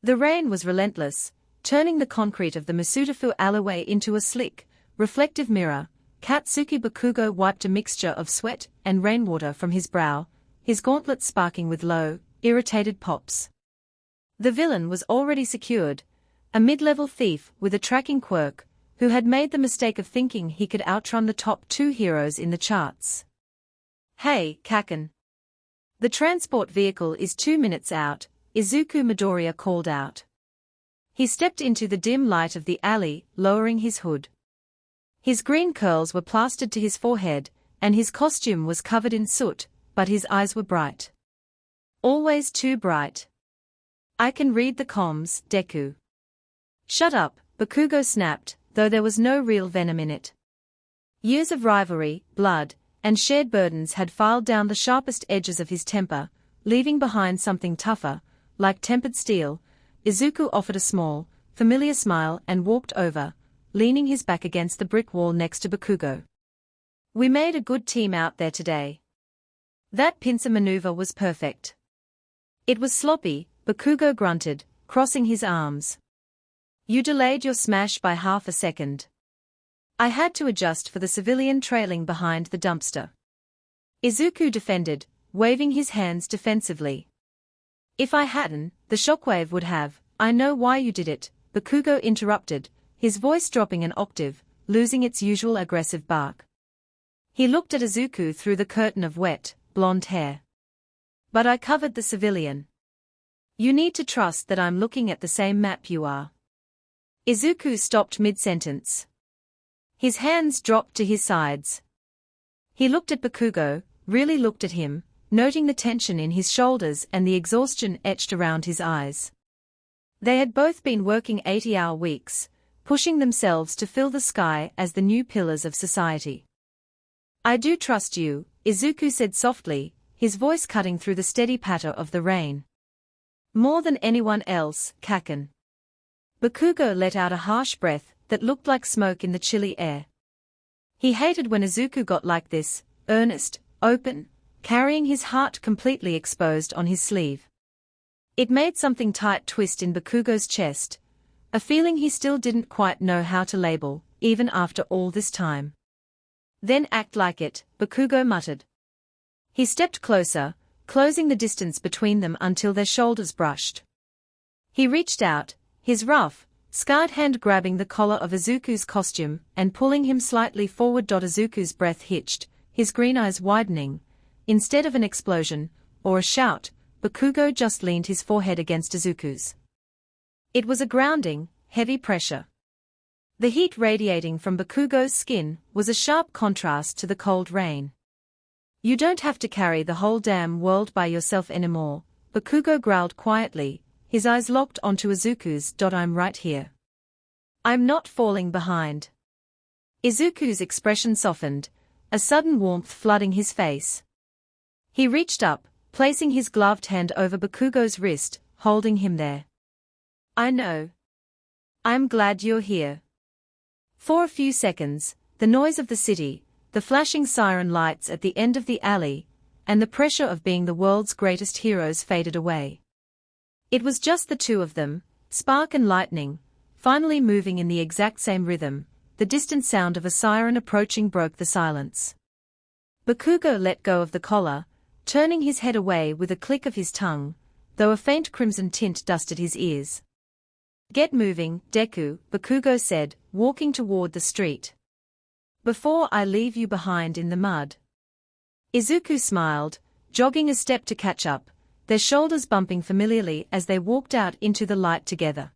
The rain was relentless, turning the concrete of the Masudafu alleyway into a slick, reflective mirror. Katsuki Bakugo wiped a mixture of sweat and rainwater from his brow, his gauntlets sparking with low, irritated pops. The villain was already secured, a mid-level thief with a tracking quirk, who had made the mistake of thinking he could outrun the top 2 heroes in the charts. "Hey, Kaken. The transport vehicle is 2 minutes out," Izuku Midoriya called out. He stepped into the dim light of the alley, lowering his hood. His green curls were plastered to his forehead, and his costume was covered in soot, but his eyes were bright. Always too bright. "I can read the comms, Deku." "Shut up," Bakugo snapped, though there was no real venom in it. Years of rivalry, blood, and shared burdens had filed down the sharpest edges of his temper, leaving behind something tougher, like tempered steel. Izuku offered a small, familiar smile and walked over, leaning his back against the brick wall next to Bakugo. "We made a good team out there today. That pincer maneuver was perfect." "It was sloppy," Bakugo grunted, crossing his arms. "You delayed your smash by half a second. I had to adjust for the civilian trailing behind the dumpster." Izuku defended, waving his hands defensively. "If I hadn't, the shockwave would have." "I know why you did it," Bakugo interrupted, his voice dropping an octave, losing its usual aggressive bark. He looked at Izuku through the curtain of wet, blonde hair. "But I covered the civilian. You need to trust that I'm looking at the same map you are." Izuku stopped mid-sentence. His hands dropped to his sides. He looked at Bakugo, really looked at him, noting the tension in his shoulders and the exhaustion etched around his eyes. They had both been working 80-hour weeks, pushing themselves to fill the sky as the new pillars of society. "I do trust you," Izuku said softly, his voice cutting through the steady patter of the rain. "More than anyone else, Kaken." Bakugo let out a harsh breath that looked like smoke in the chilly air. He hated when Izuku got like this, earnest, open, carrying his heart completely exposed on his sleeve. It made something tight twist in Bakugo's chest, a feeling he still didn't quite know how to label, even after all this time. "Then act like it," Bakugo muttered. He stepped closer, closing the distance between them until their shoulders brushed. He reached out, his rough, scarred hand grabbing the collar of Izuku's costume and pulling him slightly forward. Izuku's breath hitched, his green eyes widening. Instead of an explosion, or a shout, Bakugo just leaned his forehead against Izuku's. It was a grounding, heavy pressure. The heat radiating from Bakugo's skin was a sharp contrast to the cold rain. "You don't have to carry the whole damn world by yourself anymore," Bakugo growled quietly, his eyes locked onto Izuku's. "I'm right here. I'm not falling behind." Izuku's expression softened, a sudden warmth flooding his face. He reached up, placing his gloved hand over Bakugo's wrist, holding him there. "I know. I'm glad you're here." For a few seconds, the noise of the city, the flashing siren lights at the end of the alley, and the pressure of being the world's greatest heroes faded away. It was just the two of them, spark and lightning, finally moving in the exact same rhythm. The distant sound of a siren approaching broke the silence. Bakugo let go of the collar, turning his head away with a click of his tongue, though a faint crimson tint dusted his ears. "Get moving, Deku," Bakugo said, walking toward the street. "Before I leave you behind in the mud." Izuku smiled, jogging a step to catch up, their shoulders bumping familiarly as they walked out into the light together.